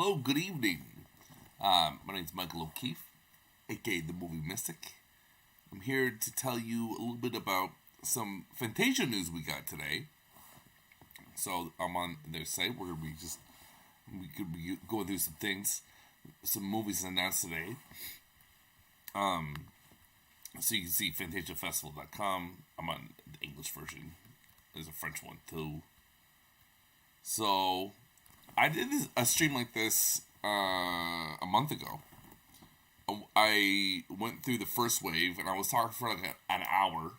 Hello, good evening. My name's Michael O'Keefe, aka the Movie Mystic. I'm here to tell you a little bit about some Fantasia news we got today. So I'm on their site where we could be going through some things, some movies announced today. So you can see FantasiaFestival.com. I'm on the English version. There's a French one too. So I did a stream like this a month ago. I went through the first wave and I was talking for like an hour.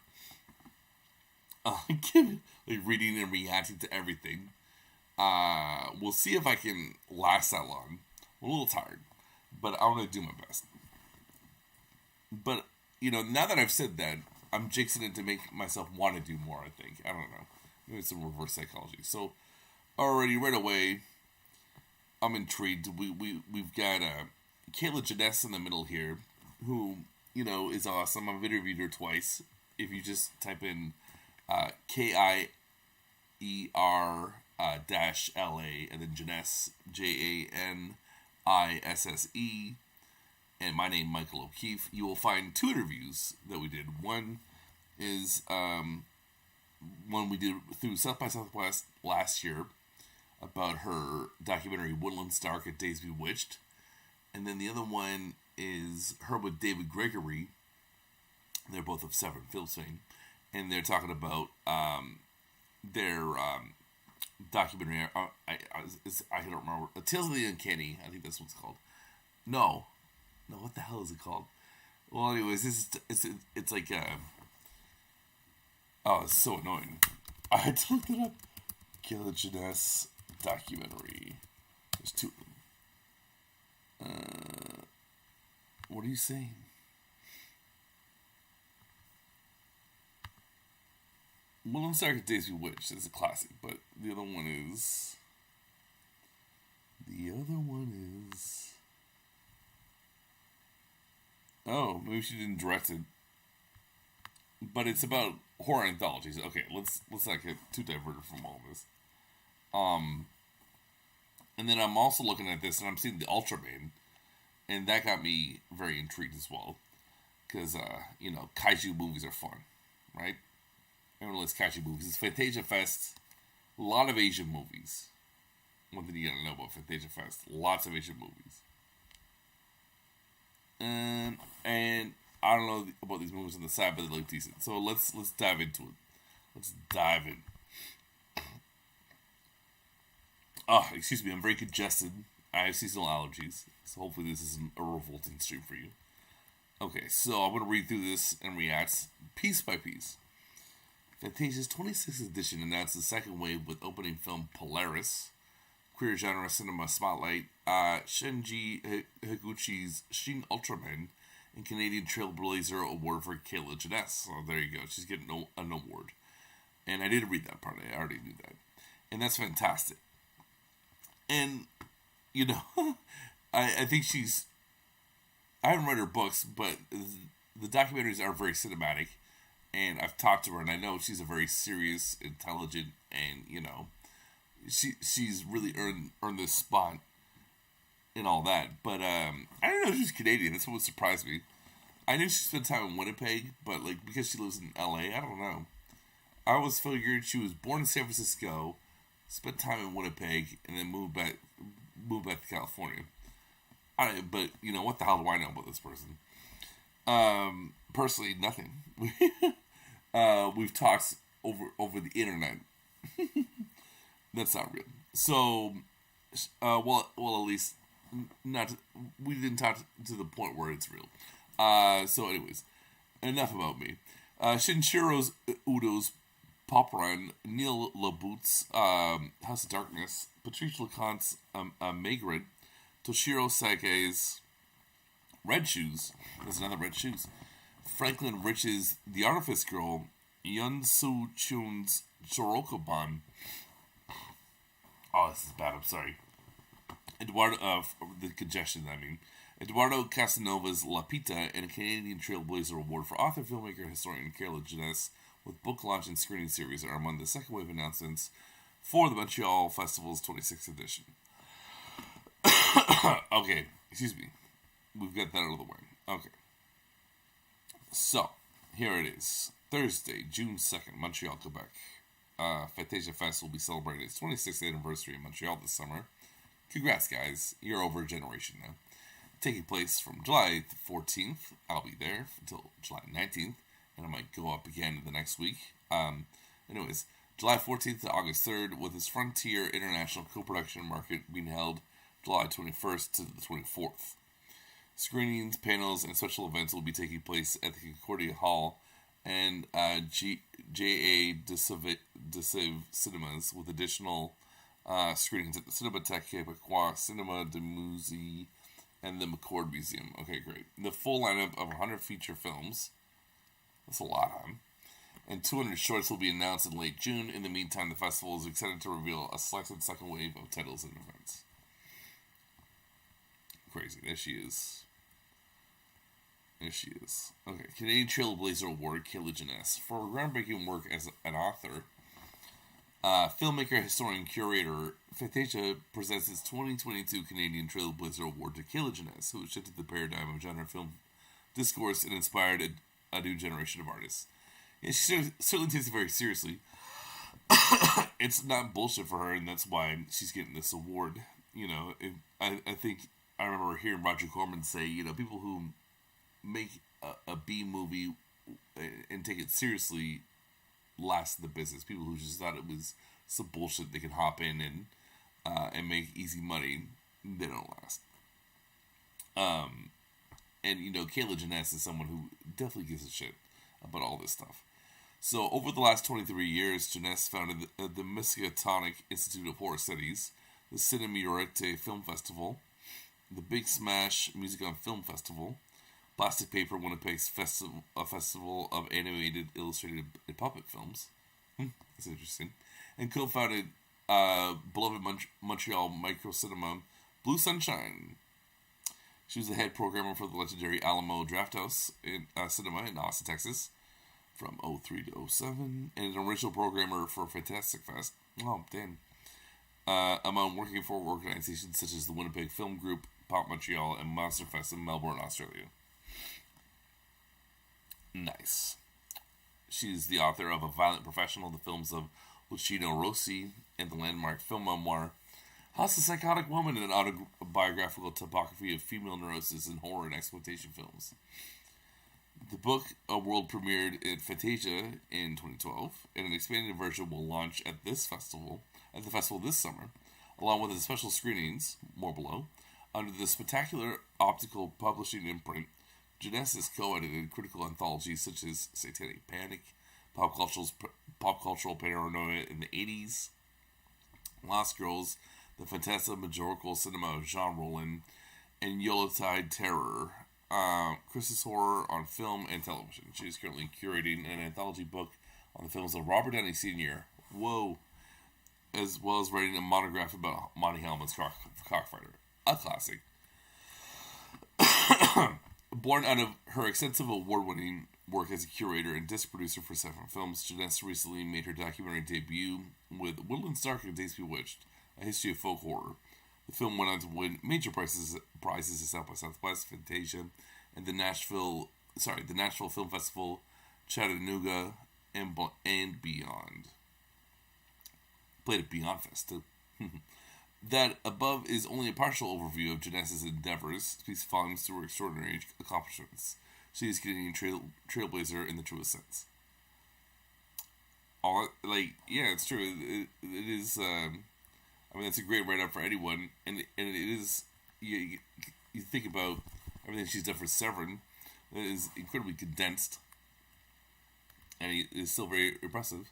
Like reading and reacting to everything. We'll see if I can last that long. I'm a little tired, but I'm going to do my best. But, now that I've said that, I'm jinxing it to make myself want to do more, I think. I don't know. Maybe it's some reverse psychology. So, already, right away, I'm intrigued. We've got Kilogenesis in the middle here, who, is awesome. I've interviewed her twice. If you just type in KIER dash LA and then Janesse, JANISSE, and my name, Michael O'Keefe, you will find two interviews that we did. One is one we did through South by Southwest last year about her documentary Woodlands Dark at Days Bewitched. And then the other one is her with David Gregory. They're both of Severin Films fame. And they're talking about their documentary. I don't remember. Tales of the Uncanny. I think that's what it's called. No, what the hell is it called? Well, anyways, it's like oh, it's so annoying. I had to look it up. Kilogenesis documentary. There's two of them. What are you saying? Woodlands Dark at Days Bewitched is a classic, but the other one is. Oh, maybe she didn't direct it. But it's about horror anthologies. Okay, let's not get too diverted from all this. And then I'm also looking at this, and I'm seeing the Ultraman, and that got me very intrigued as well, because kaiju movies are fun, right? Everyone likes kaiju movies. It's Fantasia Fest, a lot of Asian movies. One thing you gotta know about Fantasia Fest: lots of Asian movies. And I don't know about these movies on the side, but they look decent. So let's dive into it. Let's dive in. Oh, excuse me, I'm very congested. I have seasonal allergies, so hopefully this isn't a revolting stream for you. Okay, so I'm going to read through this and react piece by piece. Fantasia's 26th edition announced the second wave with opening film Polaris, queer genre cinema spotlight, Shinji Higuchi's Shin Ultraman, and Canadian Trailblazer award for Kilogenesis. So there you go, she's getting an award. And I did read that part, I already knew that. And that's fantastic. And, I think I haven't read her books, but the documentaries are very cinematic. And I've talked to her, and I know she's a very serious, intelligent, and, she's really earned this spot and all that. But I didn't know she was Canadian. That's what surprised me. I knew she spent time in Winnipeg, but, because she lives in LA, I don't know. I always figured she was born in San Francisco, spent time in Winnipeg, and then moved back to California. But what the hell do I know about this person? Personally, nothing. We've talked over the internet. That's not real. So, well, at least not. We didn't talk to the point where it's real. So, anyways, enough about me. Shinichiro Udo's Pop Run, Neil LaBoote's House of Darkness, Patrice Leconte's Migrants, Toshiro Sake's Red Shoes. There's another Red Shoes. Franklin Rich's The Artifice Girl, Yun Soo Chun's Chorokoban. Oh, this is bad. I'm sorry. The congestion. Eduardo Casanova's Lapita, and a Canadian Trailblazer Award for author, filmmaker, and historian Kilogenesis, with book launch and screening series, are among the second wave announcements for the Montreal Festival's 26th edition. Okay, excuse me. We've got that out of the way. Okay. So, here it is. Thursday, June 2nd, Montreal, Quebec. Fantasia Fest will be celebrating its 26th anniversary in Montreal this summer. Congrats, guys. You're over a generation now. Taking place from July 14th. I'll be there until July 19th. And I might go up again the next week. Anyways, July 14th to August 3rd, with its Frontier International Co-Production Market being held July 21st to the 24th. Screenings, panels, and special events will be taking place at the Concordia Hall and J.A. Decive Cinemas, with additional screenings at the Cinémathèque Québécoise, Cinema de Musée, and the McCord Museum. Okay, great. The full lineup of 100 feature films, that's a lot, huh? And 200 shorts will be announced in late June. In the meantime, the festival is excited to reveal a selected second wave of titles and events. Crazy. There she is. There she is. Okay. Canadian Trailblazer Award, Kilogenesis. For groundbreaking work as an author, filmmaker, historian, curator, Fantasia presents its 2022 Canadian Trailblazer Award to Kilogenesis, who shifted the paradigm of genre film discourse and inspired a new generation of artists. Yeah, she certainly takes it very seriously. It's not bullshit for her, and that's why she's getting this award. You know, I think I remember hearing Roger Corman say, you know, people who make a B movie and take it seriously last in the business. People who just thought it was some bullshit they can hop in and make easy money, they don't last. And you know, Kilogenesis is someone who definitely gives a shit about all this stuff. So, over the last 23 years, Genesis founded the Miskatonic Institute of Horror Studies, the Cinéma Film Festival, the Big Smash Music on Film Festival, Plastic Paper Winnipeg's a festival of animated, illustrated, and puppet films. That's interesting. And co-founded beloved Montreal micro cinema Blue Sunshine. She was the head programmer for the legendary Alamo Drafthouse Cinema in Austin, Texas, from 03 to 07, and an original programmer for Fantasia Fest. Oh, damn. Among working for organizations such as the Winnipeg Film Group, Pop Montreal, and Monster Fest in Melbourne, Australia. Nice. She's the author of A Violent Professional, the films of Luciano Rossi, and the landmark film memoir, How's a Psychotic Woman, an autobiographical topography of female neurosis in horror and exploitation films. The book world premiered at Fantasia in 2012, and an expanded version will launch at the festival this summer, along with the special screenings, more below, under the spectacular optical publishing imprint. Genesis co-edited critical anthologies such as Satanic Panic, Pop Cultural Paranoia in the 80s, Lost Girls, The Fantasia Majorical Cinema of Jean Rollin, and Yuletide Terror, Christmas Horror on film and television. She is currently curating an anthology book on the films of Robert Downey Sr., as well as writing a monograph about Monty Hellman's Cockfighter, a classic. Born out of her extensive award-winning work as a curator and disc producer for several films, Genesis recently made her documentary debut with Woodlands Dark and Days Bewitched, a history of folk horror. The film went on to win major prizes at South by Southwest, Fantasia, and the Nashville Film Festival, Chattanooga, and beyond. Played at Beyond Fest, too. That above is only a partial overview of Genesis' endeavors, speaks volumes to her extraordinary accomplishments. She is Canadian trailblazer in the truest sense. It's true. It is. That's a great write-up for anyone, and it is. You think about everything she's done for Severin. It is incredibly condensed, and it is still very impressive.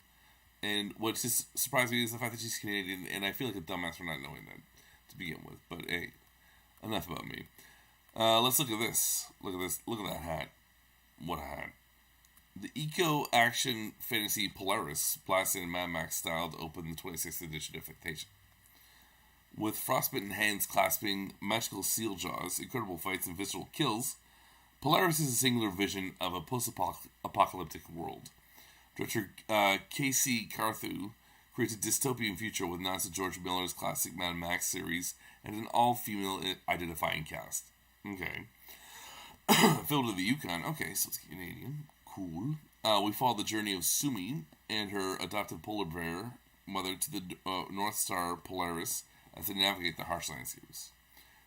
And what just surprised me is the fact that she's Canadian, and I feel like a dumbass for not knowing that to begin with. But hey, enough about me. Let's look at this. Look at this. Look at that hat. What a hat. The eco-action fantasy Polaris, blasted in Mad Max style, to open the 26th edition of Fantasia. With frostbitten hands clasping magical seal jaws, incredible fights, and visceral kills, Polaris is a singular vision of a post-apocalyptic world. Director Casey Carthew creates a dystopian future with nods to George Miller's classic Mad Max series and an all-female identifying cast. Okay. Filled with the Yukon. Okay, so it's Canadian. Cool. We follow the journey of Sumi and her adopted polar bear mother to the North Star Polaris as they navigate the harsh landscapes.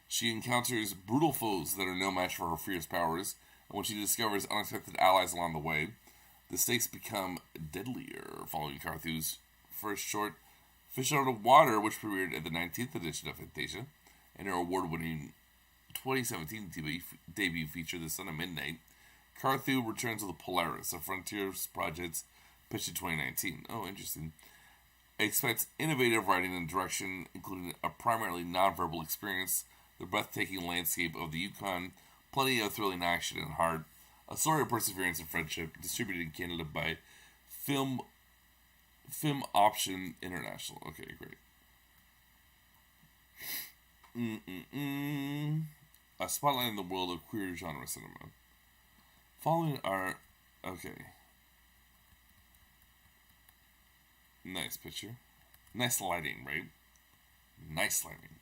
She encounters brutal foes that are no match for her fierce powers, and when she discovers unexpected allies along the way, the stakes become deadlier. Following Carthew's first short, Fish Out of Water, which premiered at the 19th edition of Fantasia, and her award-winning 2017 debut feature, The Son of Midnight, Carthew returns to the Polaris, a Frontiers project pitched in 2019. Oh, interesting. Expects innovative writing and direction, including a primarily non-verbal experience, the breathtaking landscape of the Yukon, plenty of thrilling action and heart, a story of perseverance and friendship, distributed in Canada by Film Option International. Okay, great. A spotlight in the world of queer genre cinema. Following our... Okay. Nice picture. Nice lighting, right? Nice lighting.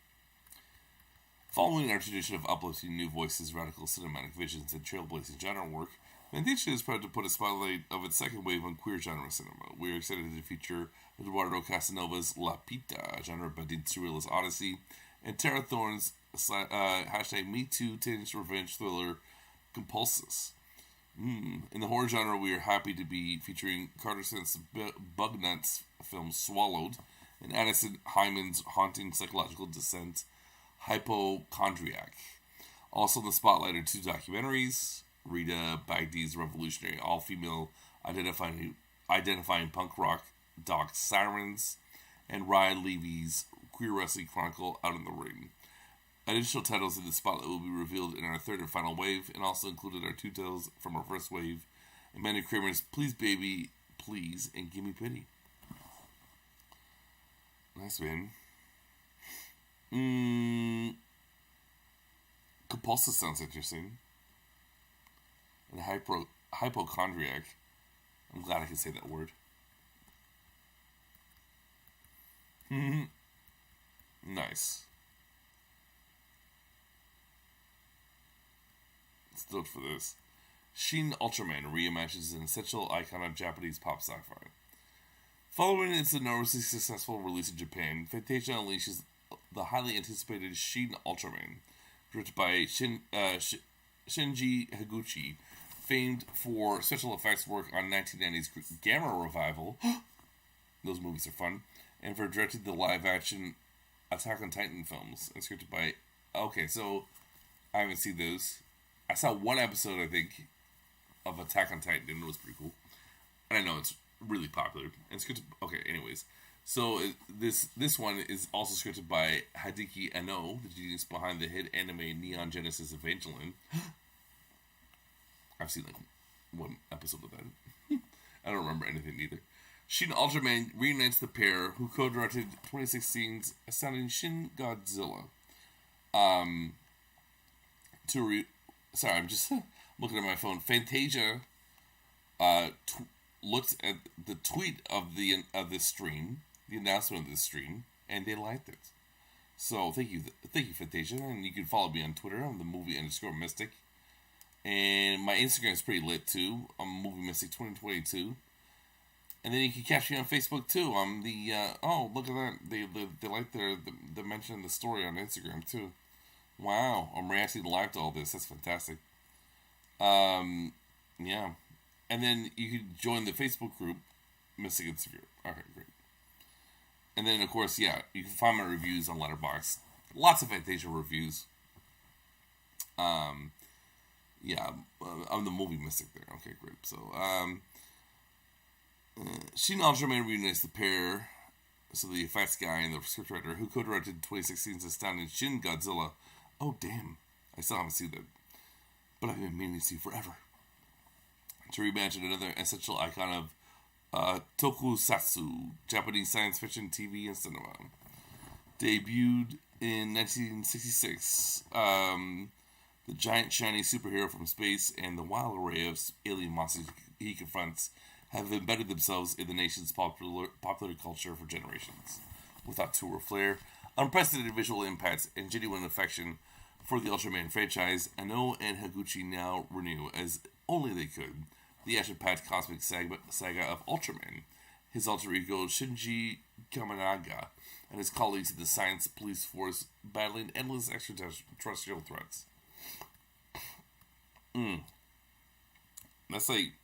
Following our tradition of uplifting new voices, radical cinematic visions, and trailblazing genre work, Fantasia is proud to put a spotlight of its second wave on queer genre cinema. We are excited to feature Eduardo Casanova's La Pita, a genre-bending surrealist odyssey, and Tara Thorne's #MeToo tinged revenge thriller Compulsive. In the horror genre, we are happy to be featuring Carter Sent's Bugnuts film Swallowed, and Addison Hyman's haunting psychological descent Hypochondriac. Also in the spotlight are two documentaries, Rita Bagdy's revolutionary all-female identifying punk rock doc Sirens, and Ryan Levy's queer wrestling chronicle Out in the Ring. Additional titles in the spotlight will be revealed in our third and final wave, and also included are two titles from our first wave, Amanda Kramer's Please Baby, Please, and Gimme Pity. Nice, man. Compulsive sounds interesting. And hypochondriac. I'm glad I can say that word. Nice. Stoked for this. Shin Ultraman reimagines an essential icon of Japanese pop sci-fi. Following its enormously successful release in Japan, Fantasia unleashes the highly anticipated Shin Ultraman, directed by Shinji Higuchi, famed for special effects work on 1990's Gamma Revival. Those movies are fun. And for directing the live-action Attack on Titan films, and scripted by... Okay, so I haven't seen those. I saw one episode, I think, of Attack on Titan, and it was pretty cool. And I know it's really popular. And scripted... Okay, anyways. So this one is also scripted by Hideki Anno, the genius behind the hit anime Neon Genesis Evangelion. I've seen like one episode of that. I don't remember anything either. Shin Ultraman reunites the pair who co-directed 2016's astounding Shin Godzilla. I'm just looking at my phone. Fantasia looked at the tweet of this stream, the announcement of this stream, and they liked it. So thank you, Fantasia, and you can follow me on Twitter. I'm the movie_mystic, and my Instagram is pretty lit too. I'm Movie Mystic 2022. And then you can catch me on Facebook too. I'm the oh, look at that. They like the mention of the story on Instagram too. Wow, I'm reacting live to all this. That's fantastic. Yeah. And then you can join the Facebook group Mystic and Severe. Okay, great. And then of course, yeah, you can find my reviews on Letterboxd. Lots of Fantasia reviews. Yeah, I'm the Movie Mystic there. Okay, great. So, Shin Ultraman reunites the pair, so the effects guy and the scriptwriter who co-directed 2016's astounding Shin Godzilla. Oh, damn. I still haven't seen that. But I've been meaning to see forever. To reimagine another essential icon of tokusatsu, Japanese science fiction TV and cinema. Debuted in 1966. The giant shiny superhero from space and the wild array of alien monsters he confronts have embedded themselves in the nation's popular culture for generations. Without tour flair, unprecedented visual impacts, and genuine affection for the Ultraman franchise, Anno and Higuchi now renew, as only they could, the action-packed cosmic saga of Ultraman, his alter ego Shinji Kaminaga, and his colleagues in the science police force battling endless extraterrestrial threats. That's like...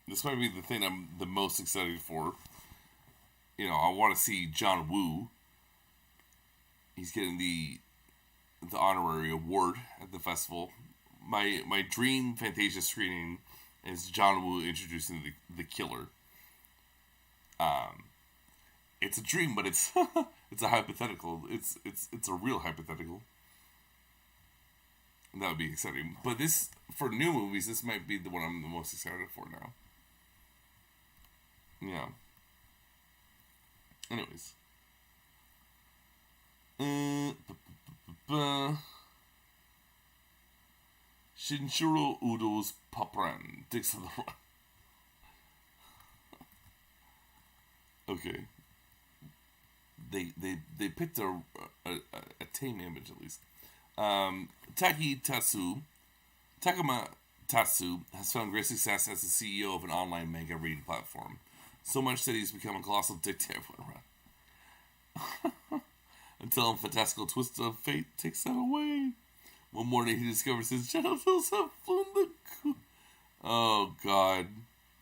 This might be the thing I'm the most excited for. You know, I want to see John Woo. He's getting the honorary award at the festival. My dream Fantasia screening is John Woo introducing the killer. It's a dream, but it's it's a hypothetical. It's a real hypothetical. And that would be exciting. But this, for new movies, this might be the one I'm the most excited for now. Yeah. Anyways. Shinshiro Udo's Papran takes on the run. Okay. They picked a tame image at least. Takuma Tatsu has found great success as the CEO of an online manga reading platform. So much that he's become a colossal dictator. Until a fantastical twist of fate takes that away. One morning he discovers his genitals have flown the... Oh, God.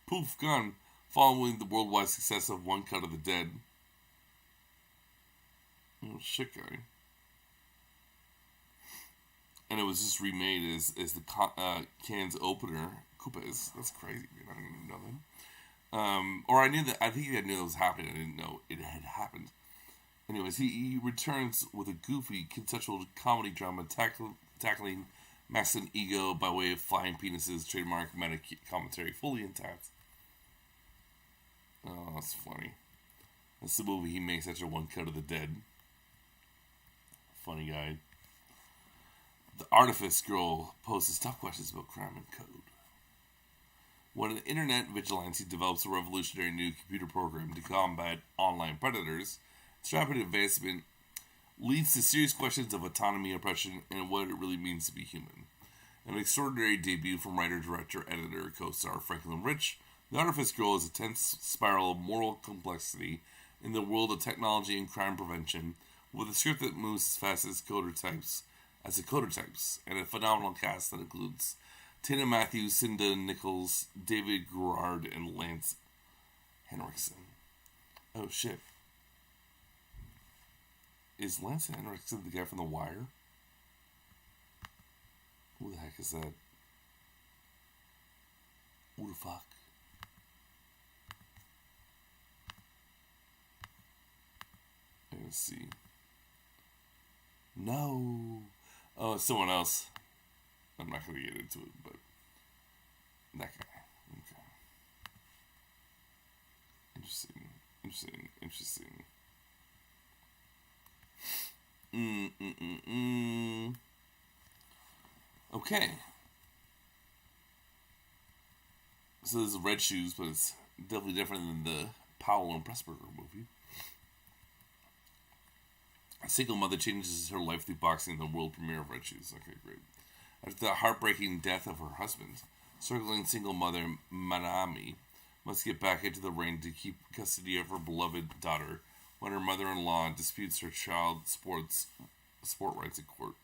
Poof, gone. Following the worldwide success of One Cut of the Dead. Oh, shit, guy. And it was just remade as the Cannes opener. Koopas. That's crazy, dude. I didn't even know that. Or I knew that. I think I knew it was happening. I didn't know it had happened. Anyways, he returns with a goofy, conceptual comedy drama tackling masculine ego by way of flying penises, trademark meta commentary, fully intact. Oh, that's funny. That's the movie he makes after One Cut of the Dead. Funny guy. The Artifice Girl poses tough questions about crime and code. When an internet vigilante develops a revolutionary new computer program to combat online predators, its rapid advancement leads to serious questions of autonomy, oppression, and what it really means to be human. An extraordinary debut from writer, director, editor, co-star Franklin Rich, The Artifice Girl is a tense spiral of moral complexity in the world of technology and crime prevention, with a script that moves as fast as coder types, and a phenomenal cast that includes Tina Matthews, Cinda Nichols, David Gerard, and Lance Henriksen. Oh, shit. Is Lance Henriksen the guy from The Wire? Who the heck is that? Who the fuck? Let's see. No. Oh, it's someone else. I'm not going to get into it, but that guy. Okay. Interesting. Okay. So this is Red Shoes, but it's definitely different than the Powell and Pressburger movie. A single mother changes her life through boxing in the world premiere of Red Shoes. Okay, great. After the heartbreaking death of her husband, struggling single mother Manami must get back into the ring to keep custody of her beloved daughter when her mother-in-law disputes her child's sport rights in court.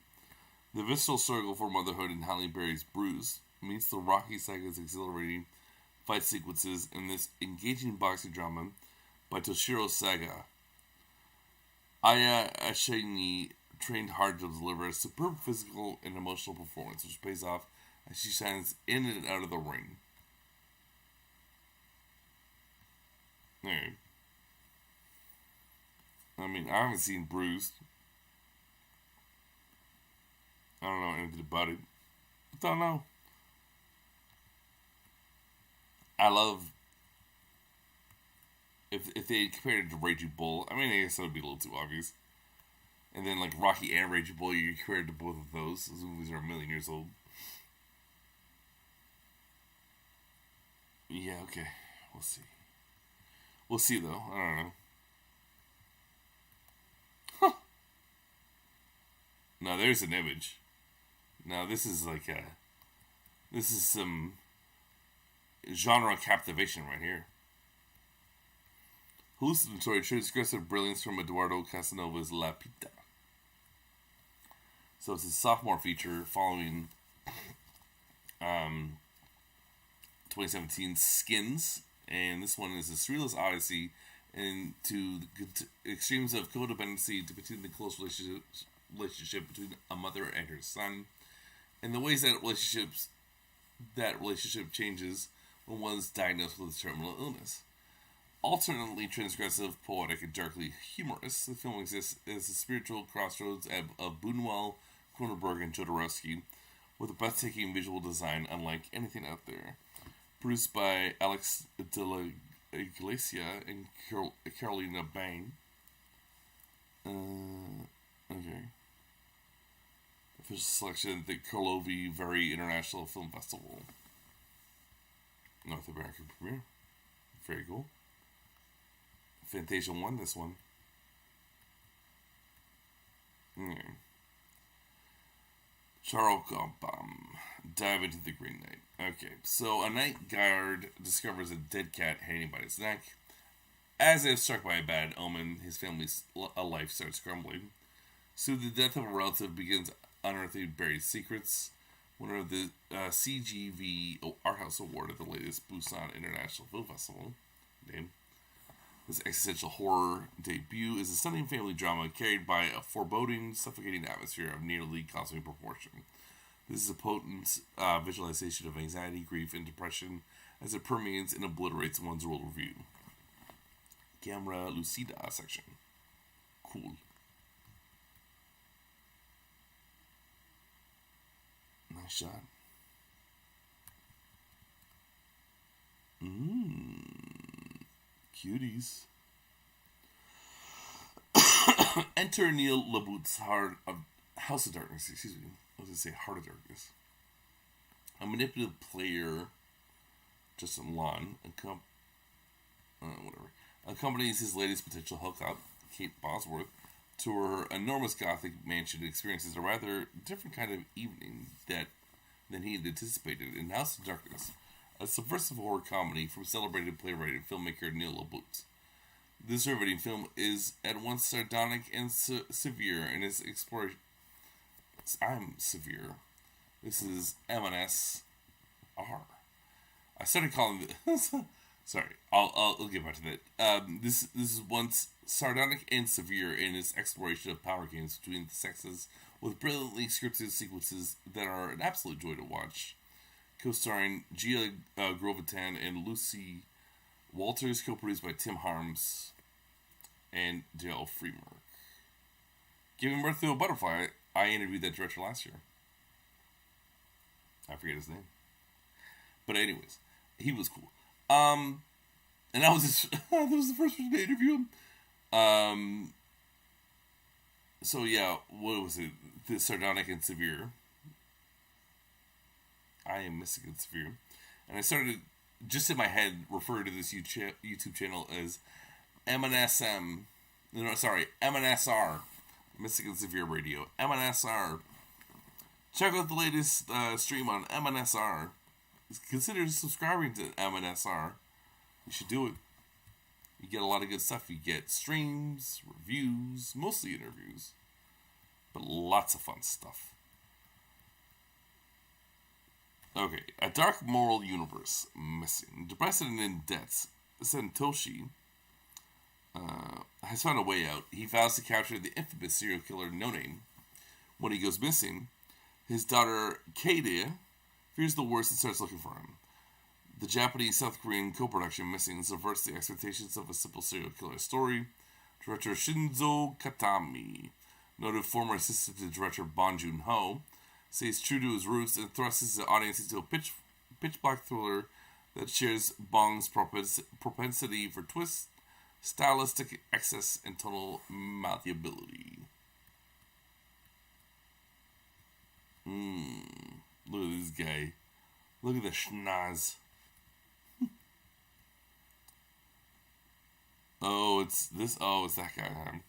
The visceral struggle for motherhood in Halle Berry's Bruised meets the Rocky Saga's exhilarating fight sequences in this engaging boxing drama by Toshiro Saga. Aya Ashangi trained hard to deliver a superb physical and emotional performance, which pays off as she shines in and out of the ring. Hey. I mean, I haven't seen Bruised. I don't know anything about it. I don't know. I love... If they compared it to Raging Bull, I mean, I guess that would be a little too obvious. And then, like, Rocky and Raging Bull, you compare it to both of those. Those movies are a million years old. Yeah, okay. We'll see. We'll see, though. I don't know. Huh. No, there's an image. Now, this is like a... This is some genre captivation right here. Hallucinatory transgressive brilliance from Eduardo Casanova's La Pita. So it's a sophomore feature following 2017 Skins, and this one is a surrealist odyssey into the extremes of codependency depicting the close relationship between a mother and her son, and the ways that relationship changes when one is diagnosed with a terminal illness. Alternately transgressive, poetic, and darkly humorous, the film exists as a spiritual crossroads of Buñuel, Cronenberg, and Jodorowsky, with a breathtaking visual design unlike anything out there. Produced by Alex de la Iglesia and Carolina Bain. Okay. Official selection at the Karlovy Vary International Film Festival. North American premiere. Very cool. Fantasia won this one. Charles dive into the Green Knight. Okay, so a night guard discovers a dead cat hanging by its neck. As if struck by a bad omen, his family's life starts crumbling. Soon the death of a relative begins unearthing buried secrets. Winner of the CGV Art House Award at the latest Busan International Film Festival. Name. This existential horror debut is a stunning family drama carried by a foreboding, suffocating atmosphere of nearly cosmic proportion. This is a potent visualization of anxiety, grief, and depression as it permeates and obliterates one's worldview. Camera Lucida section. Cool. Nice shot. Cuties. Enter Neil LaBoute's House of Darkness. Excuse me. I was going to say Heart of Darkness. A manipulative player, Justin Lon, accompanies his latest potential hookup, Kate Bosworth, to her enormous gothic mansion and experiences a rather different kind of evening than he had anticipated in House of Darkness, a subversive horror comedy from celebrated playwright and filmmaker Neil LaBute. This riveting film is at once sardonic and severe in its exploration. I'm severe. This is M&S-R. I started calling it... Sorry, I'll get back to that. This is once sardonic and severe in its exploration of power games between the sexes, with brilliantly scripted sequences that are an absolute joy to watch. Co-starring Gia Grovitan and Lucy Walters, co-produced by Tim Harms and Dale Freemark. Giving birth to a butterfly, I interviewed that director last year. I forget his name. But anyways, he was cool. And that was that was the first person to interview him. So yeah, what was it? The sardonic and severe. I am missing and severe. And I started, just in my head, referring to this YouTube channel as MNSM. No, sorry, MNSR. Mystic and Severe Radio. MNSR. Check out the latest stream on MNSR. Consider subscribing to MNSR. You should do it. You get a lot of good stuff. You get streams, reviews, mostly interviews, but lots of fun stuff. Okay, a dark moral universe missing. Depressed and in debt, Santoshi has found a way out. He vows to capture the infamous serial killer No Name. When he goes missing, his daughter Kaede fears the worst and starts looking for him. The Japanese-South Korean co-production Missing subverts the expectations of a simple serial killer story. Director Shinzo Katami, noted former assistant to director Bong Joon-ho, stays true to his roots and thrusts the audience into a pitch-black thriller that shares Bong's propensity for twists, stylistic excess, and tonal malleability. Look at this guy. Look at the schnoz. Oh, it's this. Oh, it's that guy.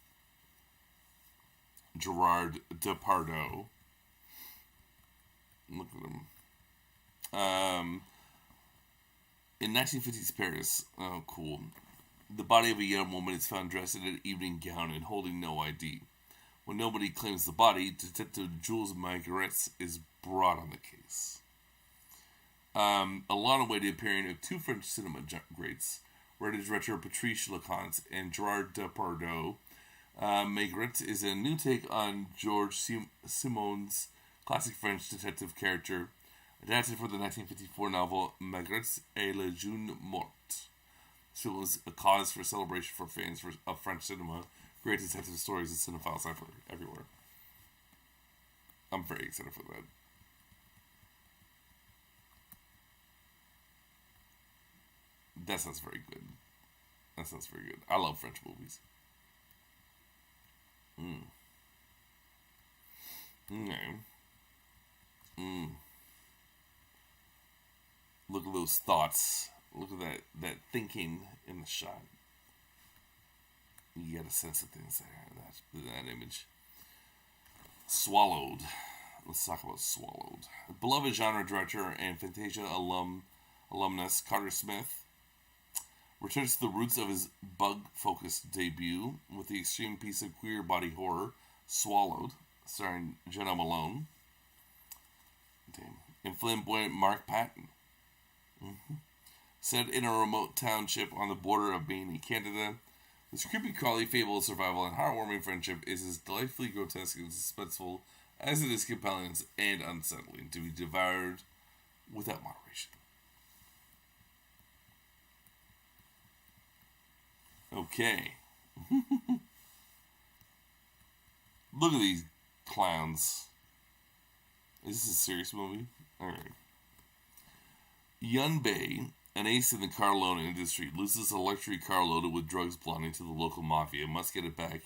Gerard Depardieu. Look at him. In 1950s Paris. Oh, cool. The body of a young woman is found dressed in an evening gown and holding no ID. When nobody claims the body, Detective Jules Migrants is brought on the case. Along the way, the appearing of two French cinema greats, writer director Patrice Leconte and Gerard Depardieu. Migrants is a new take on Georges Simon's classic French detective character, adapted from the 1954 novel Migrants et la Jeune Morte. This film is a cause for celebration for fans of French cinema, great detective stories, and cinephiles everywhere. I'm very excited for that. That sounds very good. I love French movies. Okay. Look at those thoughts. Look at that thinking in the shot. You get a sense of things there. That image. Swallowed. Let's talk about Swallowed. Beloved genre director and Fantasia alumnus Carter Smith returns to the roots of his bug-focused debut with the extreme piece of queer body horror, Swallowed, starring Jenna Malone. Damn. And flamboyant Mark Patton. Set in a remote township on the border of Maine and Canada, this creepy crawly fable of survival and heartwarming friendship is as delightfully grotesque and suspenseful as it is compelling and unsettling to be devoured without moderation. Okay. Look at these clowns. Is this a serious movie? Alright. Yun Bei, an ace in the car loan industry, loses a luxury car loaded with drugs belonging to the local mafia and must get it back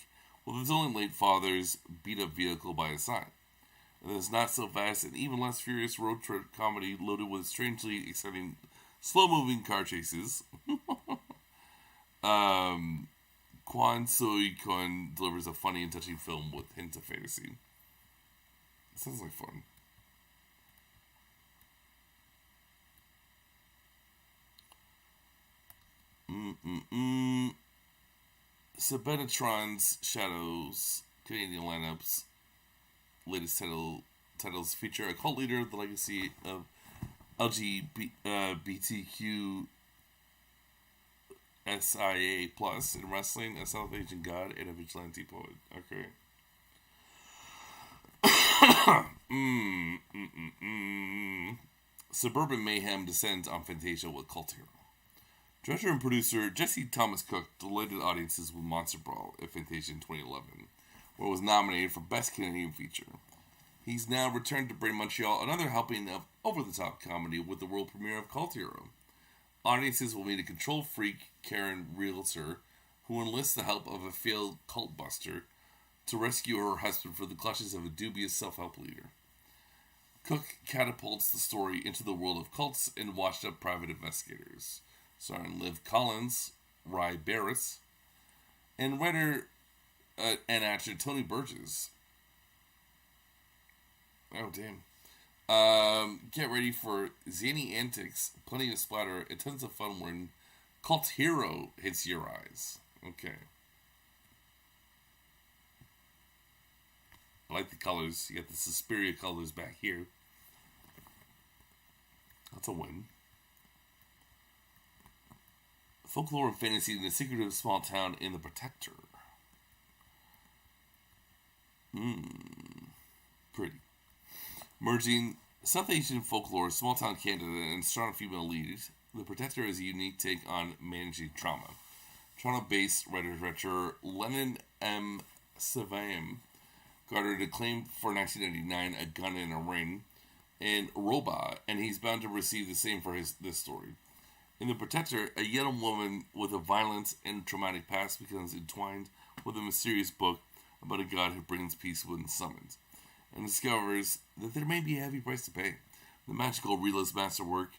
with his only late father's beat-up vehicle by his side. And this not so fast and even less furious road trip comedy loaded with strangely exciting slow-moving car chases. Kwan Soi Kun delivers a funny and touching film with hints of fantasy. Sounds like fun. Sabanatron's Shadows Canadian lineups latest titles feature a cult leader of the legacy of LGBTQ SIA plus in wrestling, a South Asian god, and a vigilante poet. Okay. Suburban mayhem descends on Fantasia with cult hero. Director and producer Jesse Thomas Cook delighted audiences with Monster Brawl at Fantasia in 2011, where it was nominated for Best Canadian Feature. He's now returned to bring Montreal another helping of over-the-top comedy with the world premiere of Cult Hero. Audiences will meet a control freak, Karen Realtor, who enlists the help of a failed cult buster to rescue her husband from the clutches of a dubious self-help leader. Cook catapults the story into the world of cults and washed-up private investigators, starring Liv Collins, Rye Barris, and writer and actor Tony Burgess. Oh, damn. Get ready for zany antics, plenty of splatter, and tons of fun when Cult Hero hits your eyes. Okay. I like the colors. You got the Suspiria colors back here. That's a win. Folklore and Fantasy in a secretive small town in The Protector. Pretty. Merging South Asian folklore, small town Canada, and strong female leads, The Protector is a unique take on managing trauma. Toronto-based writer-director Lennon M. Savame garnered acclaim for 1999, A Gun in a Ring, and Robot, and he's bound to receive the same for this story. In The Protector, a young woman with a violent and traumatic past becomes entwined with a mysterious book about a god who brings peace when summoned, and discovers that there may be a heavy price to pay. The magical realist masterwork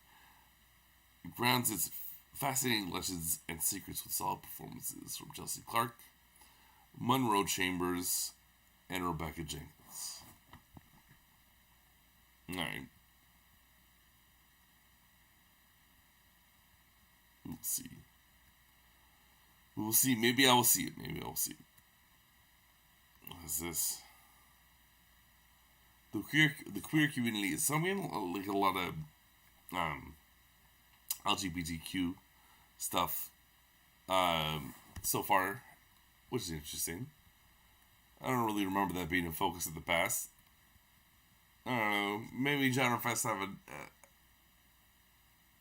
grounds its Fascinating legends and secrets with solid performances from Chelsea Clark, Monroe Chambers, and Rebecca Jenkins. Alright. We'll see. We will see. Maybe I will see it. What is this? The queer community is something like a lot of LGBTQ stuff so far, which is interesting. I don't really remember that being a focus in the past. I don't know. Maybe Genre Fest haven't.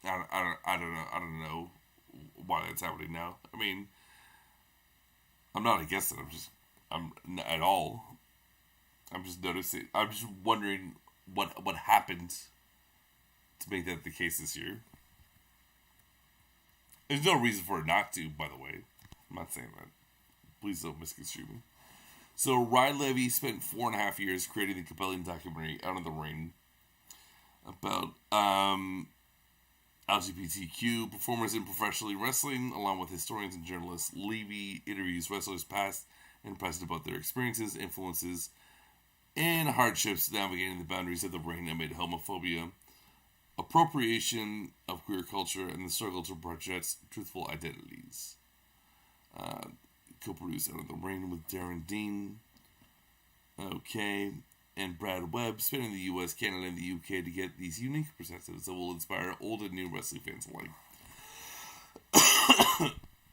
I don't know why that's happening now. I mean, I'm not against it. I'm at all. I'm just noticing. I'm just wondering what happened to make that the case this year. There's no reason for it not to, by the way. I'm not saying that. Please don't misconstrue me. So, Ryan Levy spent 4.5 years creating the compelling documentary Out of the Ring about LGBTQ performers in professional wrestling, along with historians and journalists. Levy interviews wrestlers past and present about their experiences, influences, and hardships navigating the boundaries of the ring amid homophobia, appropriation of queer culture, and the struggle to project truthful identities. Co-produced Out of the Ring with Darren Dean, and Brad Webb, spanning the US, Canada, and the UK to get these unique perspectives that will inspire old and new wrestling fans alike.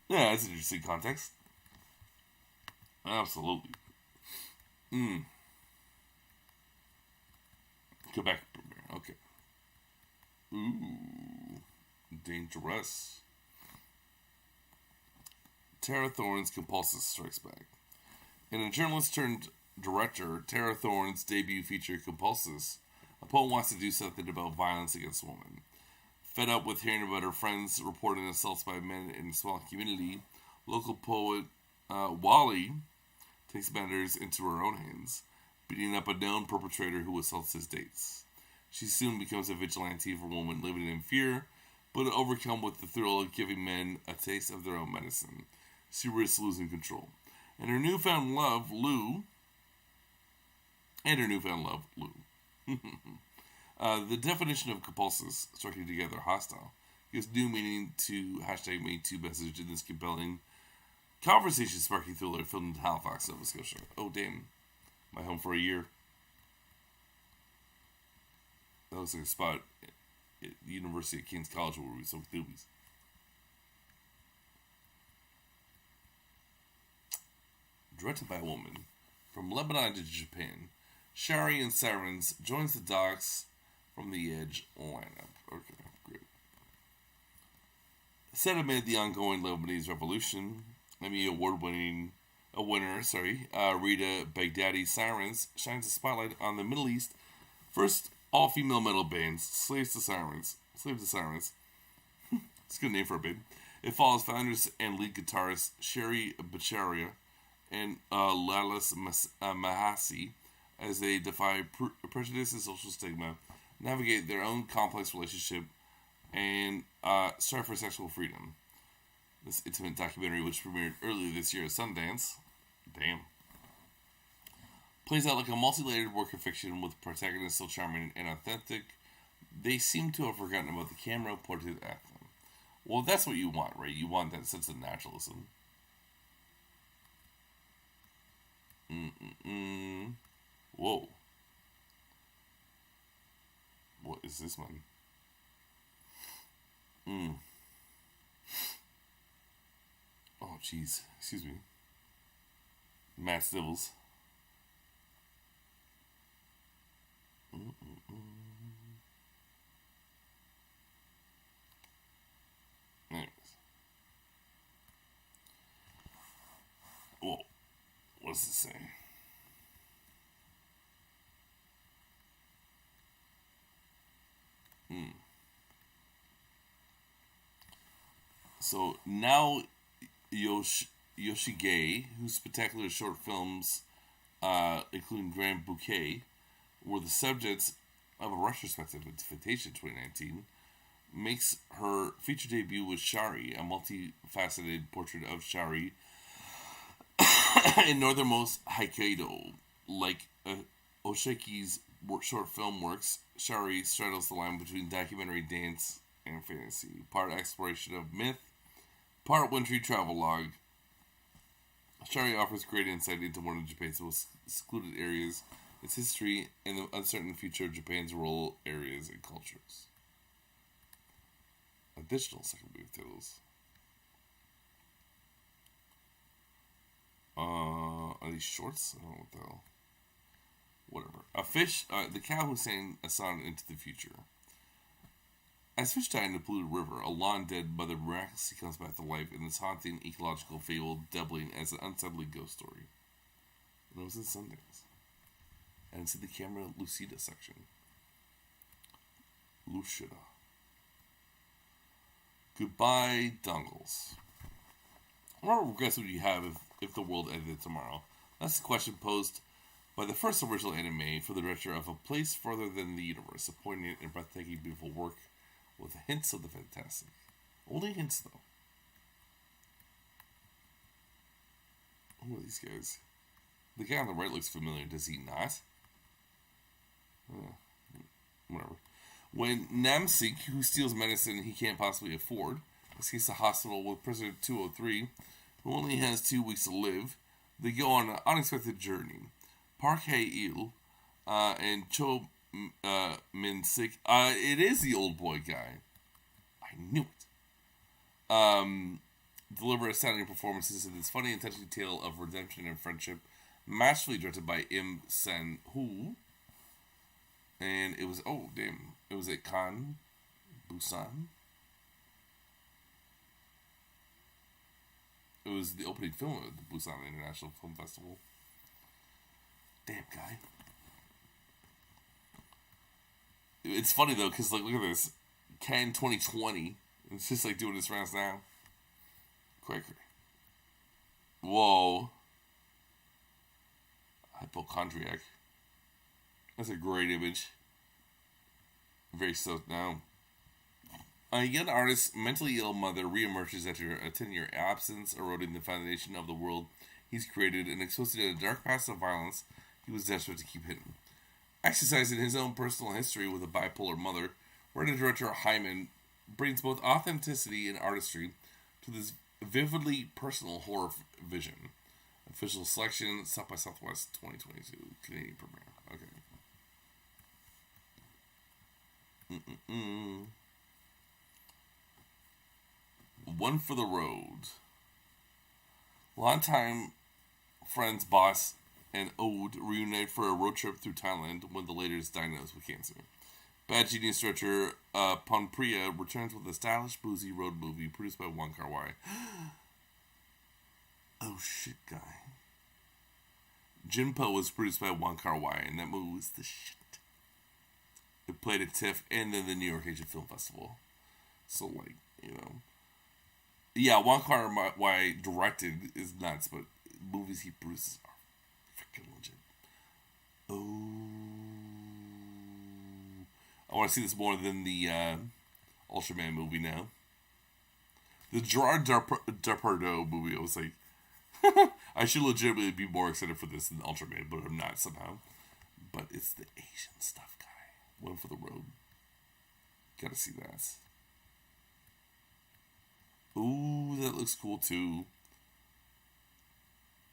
Yeah, that's an interesting context. Absolutely. Quebec premiere, okay. Ooh, dangerous. Tara Thorne's Compulsive strikes back. In a journalist turned director, Tara Thorne's debut feature, Compulsive, a poet wants to do something about violence against women. Fed up with hearing about her friends reporting assaults by men in a small community, local poet Wally takes matters into her own hands, beating up a known perpetrator who assaults his dates. She soon becomes a vigilante for women living in fear, but overcome with the thrill of giving men a taste of their own medicine. She risks losing control. And her newfound love, Lou. The definition of compulsive, striking together hostile, gives new meaning to #MeToo message in this compelling conversation-sparking thriller filmed in Halifax, Nova Scotia. Oh, damn. My home for a year. That was like a spot at the University of King's College where we saw movies. Directed by a woman from Lebanon to Japan, Shari and Sirens joins the Docs from the Edge lineup. Okay, great. Set amid the ongoing Lebanese revolution, Emmy winner, Rita Baghdadi Sirens shines a spotlight on the Middle East first all-female metal bands, Slave to Sirens. It's a good name for a band. It follows founders and lead guitarist Sherry Bacharia and Lalas Mahasi as they defy prejudice and social stigma, navigate their own complex relationship, and strive for sexual freedom. This intimate documentary, which premiered earlier this year at Sundance, plays out like a multi-layered work of fiction with protagonists so charming and authentic, they seem to have forgotten about the camera pointed at them. Well, that's what you want, right? You want that sense of naturalism. Whoa. What is this one? Oh, jeez. Excuse me. Matt Stivels. Anyways. Whoa. What does it say? So now Yoshige, whose spectacular short films, including Grand Bouquet, were the subjects of a retrospective at Fantasia 2019, makes her feature debut with Shari, a multifaceted portrait of Shari in northernmost Hokkaido. Like Oshiki's short film works, Shari straddles the line between documentary, dance, and fantasy. Part exploration of myth, part wintry travelogue. Shari offers great insight into one of Japan's most secluded areas, its history, and the uncertain future of Japan's rural areas and cultures. Additional second movie titles. Are these shorts? I don't know what the hell. Whatever. A fish, the cow who sang a song into the future. As fish die in the polluted river, a long-dead mother miraculously comes back to life in this haunting ecological fable, doubling as an unsettling ghost story. And it was in Sundance. And it's in the Camera Lucida section. Lucida. Goodbye, dongles. What regrets would you have if the world ended tomorrow? That's the question posed by the first original anime for the director of A Place Further Than the Universe, a poignant and breathtaking beautiful work with hints of the fantastic. Only hints, though. Who are these guys? The guy on the right looks familiar, does he not? Whatever. When Namsik, who steals medicine he can't possibly afford, escapes the hospital with prisoner 203, who only has 2 weeks to live, they go on an unexpected journey. Park Hae-il and Cho Min-sik, it is the old boy guy. I knew it. Deliver astounding performances in this funny and touching tale of redemption and friendship, masterfully directed by Im San-hoo. And it was, it was at Cannes, Busan. It was the opening film of the Busan International Film Festival. Damn guy. It's funny though, because like, look at this. Cannes 2020. It's just like doing this rounds now. Quaker. Whoa. Hypochondriac. That's a great image. Very stoked now. A young artist's mentally ill mother reemerges after a 10-year absence, eroding the foundation of the world he's created and exposing a dark past of violence he was desperate to keep hidden. Exercising his own personal history with a bipolar mother, writer director Hyman brings both authenticity and artistry to this vividly personal horror vision. Official selection, South by Southwest 2022, Canadian premiere. Okay. One for the road. Longtime friends Boss and Ode reunite for a road trip through Thailand when the latter is diagnosed with cancer. Bad Genius director Ponpriya returns with a stylish, boozy road movie produced by Wong Kar-wai. Oh shit, guy. Jinpo was produced by Wong Kar-wai, and that movie was the shit. It played at TIFF and then the New York Asian Film Festival. So, like, you know. Yeah, Wong Kar-wai directed is nuts, but movies he produces are freaking legit. Oh. I want to see this more than the Ultraman movie now. The Gerard Depardieu movie, I was like, I should legitimately be more excited for this than Ultraman, but I'm not somehow. But it's the Asian stuff, guy. One for the road. Gotta see that. Ooh, that looks cool too.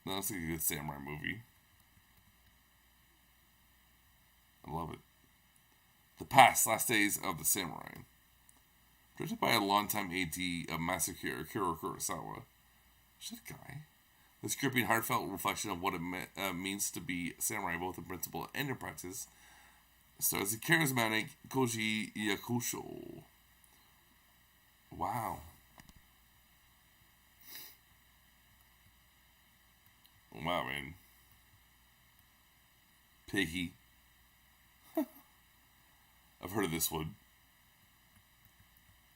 That looks like a good samurai movie. I love it. The Past, Last Days of the Samurai. Directed by a longtime AD of Masakura Kurosawa. Shit, guy. This gripping, heartfelt reflection of what it means to be a samurai, both in principle and in practice, stars the charismatic Koji Yakusho. Wow. Wow, man. Piggy. I've heard of this one.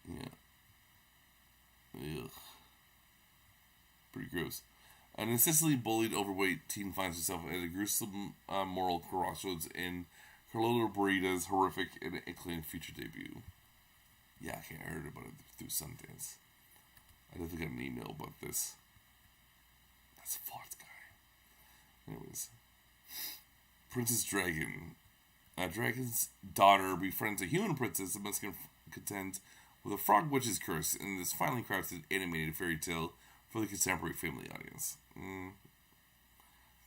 Yeah. Ugh. Pretty gross. An incessantly bullied, overweight teen finds herself at a gruesome moral crossroads in Carlota Burrito's horrific and acclaimed feature debut. Yeah, okay, I heard about it through Sundance. I definitely got an email about this. That's a Fox guy. Anyways. Princess Dragon. A dragon's daughter befriends a human princess and must contend with a frog witch's curse in this finely crafted animated fairy tale for the contemporary family audience.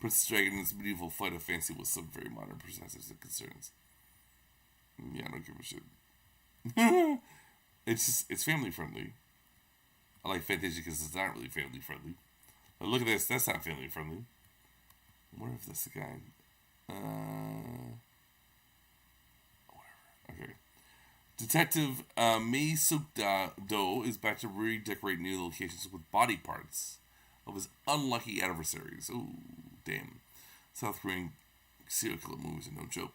Princess Dragon is a medieval flight of fancy with some very modern perspectives and concerns. Yeah, I don't give a shit. It's family friendly. I like Fantasia because it's not really family friendly. But look at this, that's not family friendly. I wonder if that's the guy. Whatever. Okay. Detective Mei Suk-do is back to redecorate new locations with body parts of his unlucky adversaries. Ooh, damn. South Korean serial killer movies are no joke.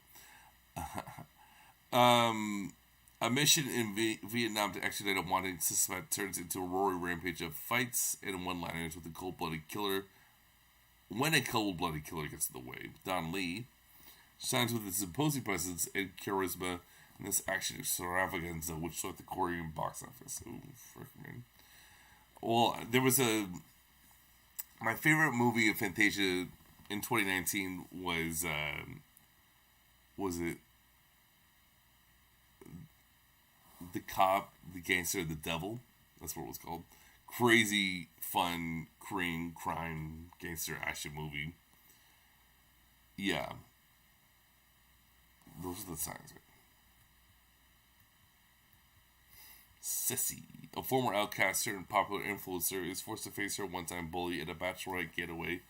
A mission in Vietnam to extradite a wanted suspect turns into a roaring rampage of fights and one-liners with a cold-blooded killer. When a cold-blooded killer gets in the way, Don Lee shines with his imposing presence and charisma in this action extravaganza which swept the Korean box office. Ooh, frick, man. Well, there was my favorite movie of Fantasia in 2019 was it The Cop, the Gangster, the Devil? That's what it was called. Crazy, fun, Korean crime gangster action movie. Yeah. Those are the signs, right? Sissy, a former outcast and popular influencer, is forced to face her one-time bully at a bachelorette getaway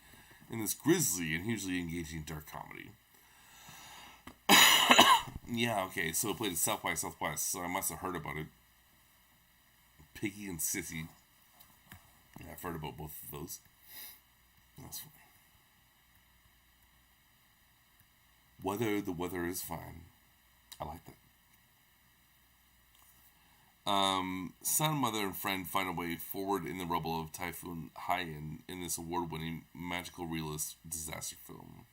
in this grisly and hugely engaging dark comedy. Yeah, okay, so it played at South by Southwest, so I must have heard about it. Piggy and Sissy. Yeah, I've heard about both of those. That's funny. The weather is fine. I like that. Son, mother, and friend find a way forward in the rubble of Typhoon Haiyan in this award-winning magical realist disaster film.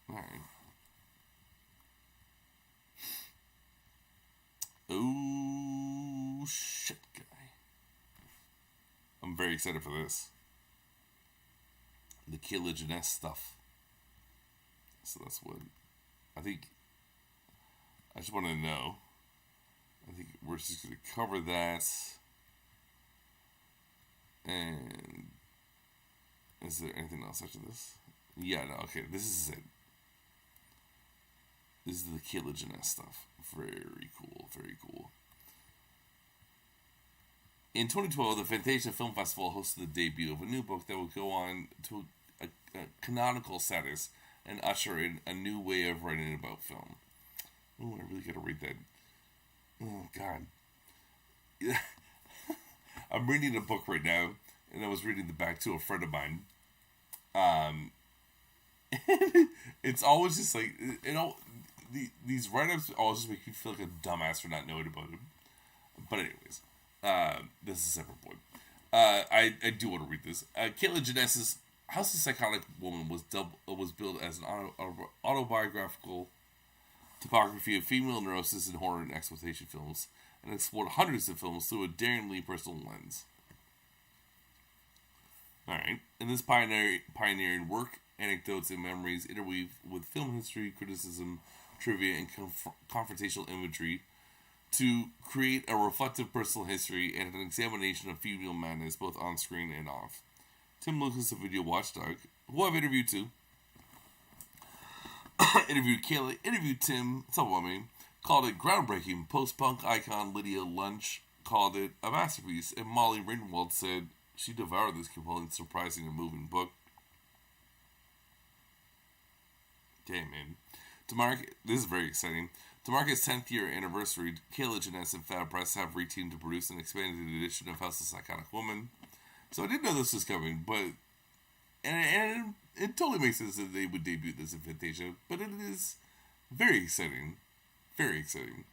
Alright. Oh, shit, guy. I'm very excited for this. The Kilogenesis stuff. So that's what I think. I just want to know. I think we're just going to cover that. And is there anything else after this? Yeah, no, okay, this is it. This is the Kilogenesis stuff. Very cool, very cool. In 2012, the Fantasia Film Festival hosted the debut of a new book that will go on to a canonical status and usher in a new way of writing about film. Oh, I really gotta read that. Oh, God. I'm reading a book right now, and I was reading the back to a friend of mine. It's always just like, these write-ups always just make you feel like a dumbass for not knowing about them. But anyways, this is a separate point. I do want to read this. Kilogenesis, House of Psychotic Woman was billed as an autobiographical topography of female neurosis in horror and exploitation films, and explored hundreds of films through a daringly personal lens. Alright, in this pioneering work, anecdotes and memories interweave with film history, criticism, trivia, and confrontational imagery to create a reflective personal history and an examination of female madness both on screen and off. Tim Lucas of Video Watchdog, who I've interviewed too, interviewed Kayla, interviewed Tim, it's all about me, called it groundbreaking. Post-punk icon Lydia Lunch called it a masterpiece, and Molly Ringwald said she devoured this compelling, surprising, and moving book. Okay, man. To mark, this is very exciting. To mark its 10th year anniversary, Kilogenesis and Fab Press have reteamed to produce an expanded edition of House of Psychotic Woman. So I didn't know this was coming, but and it totally makes sense that they would debut this in Fantasia, but it is very exciting. Very exciting.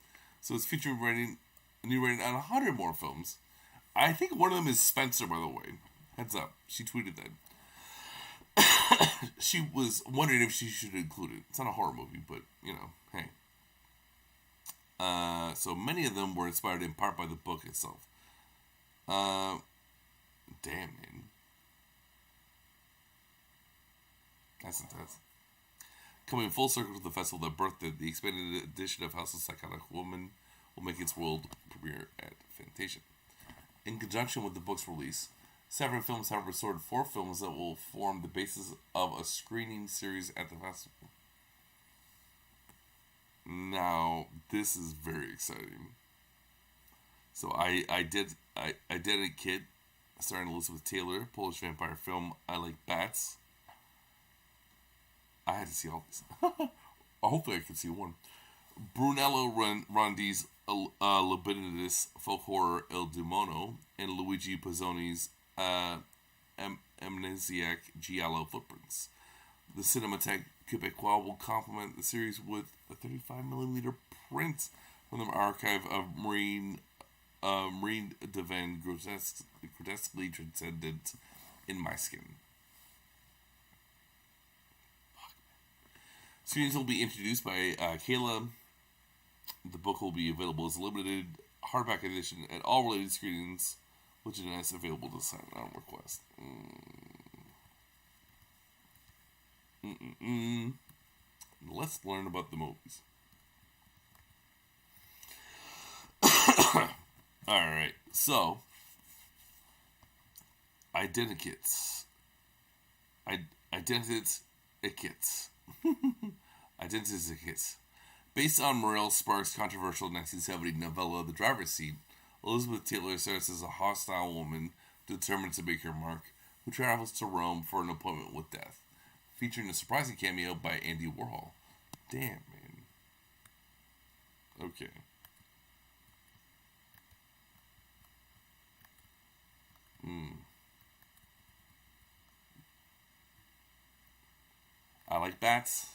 So it's featuring new writing on 100 more films. I think one of them is Spencer, by the way. Heads up. She tweeted that. She was wondering if she should include it. It's not a horror movie, but, you know, hey. So many of them were inspired in part by the book itself. Damn, man. That's intense. Coming full circle to the festival that birthed it, the expanded edition of House of Psychotic Woman will make its world premiere at Fantasia. In conjunction with the book's release, Severin Films have restored 4 films that will form the basis of a screening series at the festival. Now, this is very exciting. So I did a Kid, starring Elizabeth Taylor, Polish vampire film I Like Bats. I had to see all these. Hopefully I could see one. Brunello Rondi's libidinous folk horror Il Demono, and Luigi Pizzoni's amnesiac Giallo Footprints. The Cinémathèque Québécoise will complement the series with a 35mm print from the archive of Marine Devin, grotesquely transcendent in my skin. Screenings will be introduced by Kayla. The book will be available as a limited hardback edition at all related screenings, which is available to sign on request. Let's learn about the movies. Alright, so Identikits. Identikits. Based on Morel Sparks' controversial 1970 novella The Driver's Seat, Elizabeth Taylor serves as a hostile woman determined to make her mark, who travels to Rome for an appointment with death, featuring a surprising cameo by Andy Warhol. Damn, man. Okay. I Like Bats.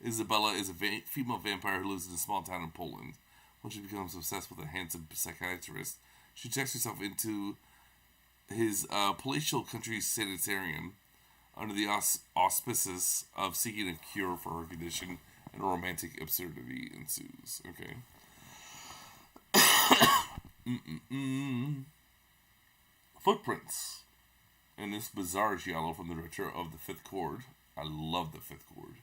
Isabella is a female vampire who lives in a small town in Poland. When she becomes obsessed with a handsome psychiatrist, she checks herself into his palatial country sanitarium under the auspices of seeking a cure for her condition, and a romantic absurdity ensues. Okay. Footprints. In this bizarre giallo from the director of The Fifth Chord. I love The Fifth Chord.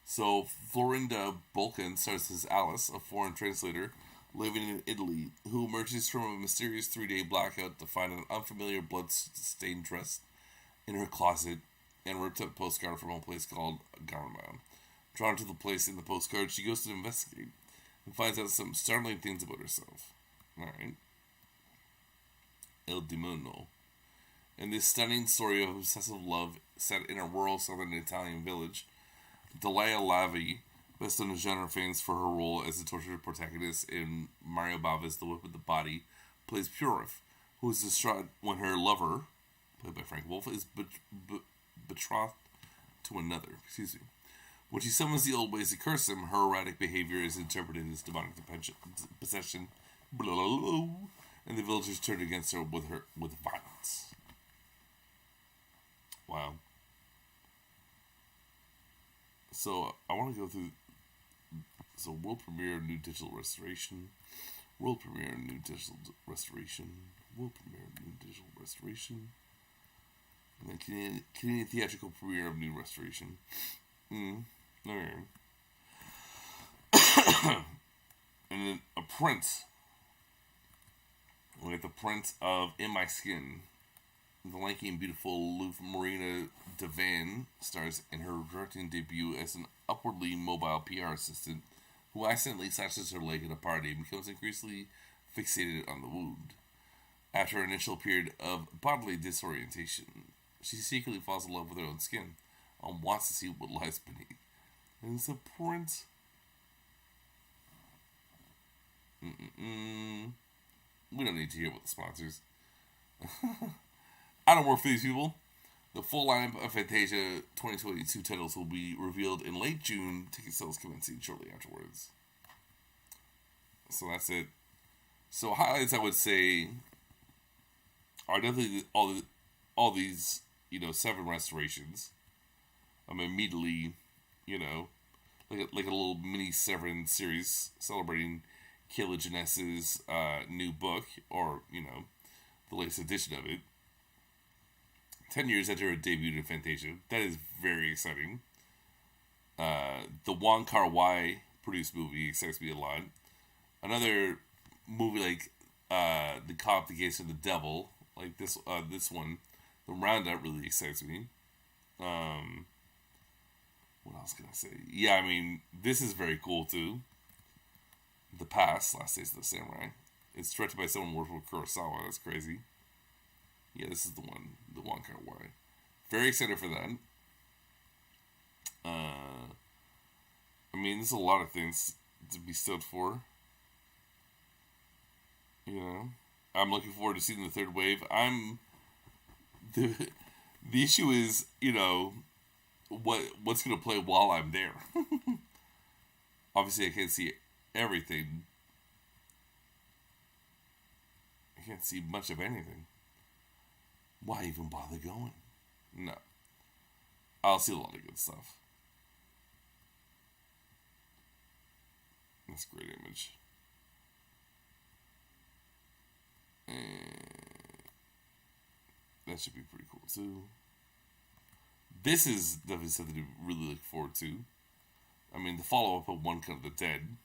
So, Florinda Bolkin stars as Alice, a foreign translator living in Italy, who emerges from a mysterious 3-day blackout to find an unfamiliar blood-stained dress in her closet and a ripped-up postcard from a place called Dauberman. Drawn to the place in the postcard, she goes to investigate and finds out some startling things about herself. Alright. Il Demono. In this stunning story of obsessive love set in a rural southern Italian village, Delia Lavi, best known as genre fans for her role as the tortured protagonist in Mario Bava's The Whip of the Body, plays Purif, who is distraught when her lover, played by Frank Wolf, is betrothed to another. When she summons the old ways to curse him, her erratic behavior is interpreted as demonic possession, and the villagers turn against her with violence. Wow. So, I want to go through... So, world premiere new digital restoration. World premiere new digital restoration. World premiere new digital restoration. And then Canadian theatrical premiere of new restoration. Okay. And then a print. We have the print of In My Skin. The lanky and beautiful Marina Devan stars in her directing debut as an upwardly mobile PR assistant who accidentally slashes her leg at a party and becomes increasingly fixated on the wound. After her initial period of bodily disorientation, she secretly falls in love with her own skin and wants to see what lies beneath. And it's a print. We don't need to hear about the sponsors. I don't work for these people. The full lineup of Fantasia 2022 titles will be revealed in late June, ticket sales commencing shortly afterwards. So that's it. So highlights, I would say, are definitely all these, 7 restorations. I'm immediately, you know, like a little mini Severin series celebrating Kilogenesis' new book, or, you know, the latest edition of it. 10 years after it debuted in Fantasia. That is very exciting. The Wong Kar-wai produced movie excites me a lot. Another movie like The Cop, The Gates of the Devil, like this one, The Roundup, really excites me. What else can I say? Yeah, I mean, this is very cool too. The Past, Last Days of the Samurai. It's directed by someone working with Kurosawa. That's crazy. Yeah, this is the one, the Wong Kar-wai. Very excited for that. I mean, there's a lot of things to be stood for. You know, I'm looking forward to seeing the third wave. The issue is, you know, what's going to play while I'm there. Obviously, I can't see everything. I can't see much of anything. Why even bother going? No. I'll see a lot of good stuff. That's a great image. And that should be pretty cool too. This is definitely something to really look forward to. I mean, the follow-up of One Cut of the Dead.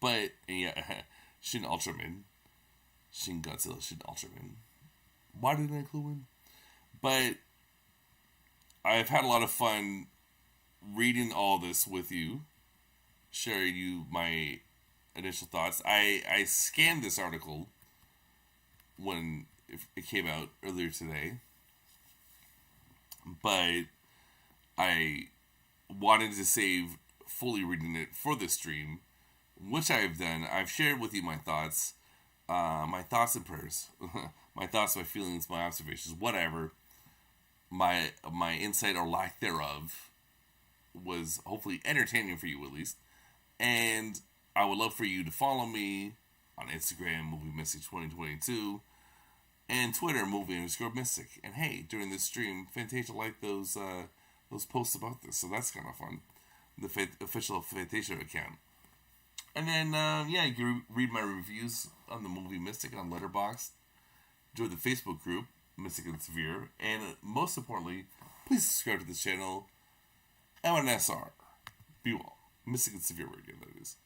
But, yeah, Shin Ultraman. Shin Godzilla, Shin Ultraman. Why didn't I clue in? But I've had a lot of fun reading all this with you, sharing you my initial thoughts. I scanned this article when it came out earlier today, but I wanted to save fully reading it for this stream, which I've done. I've shared with you my thoughts and prayers, my thoughts, my feelings, my observations, whatever. My insight or lack thereof was hopefully entertaining for you at least, and I would love for you to follow me on Instagram, Movie Mystic 2022, and Twitter, movie_mystic. And hey, during this stream, Fantasia liked those posts about this, so that's kind of fun. The official Fantasia account. And then, you can read my reviews on the Movie Mystic on Letterboxd. Join the Facebook group, Mystic and Severe. And most importantly, please subscribe to this channel. MNSR. Be well. Mystic and Severe Radio, that is.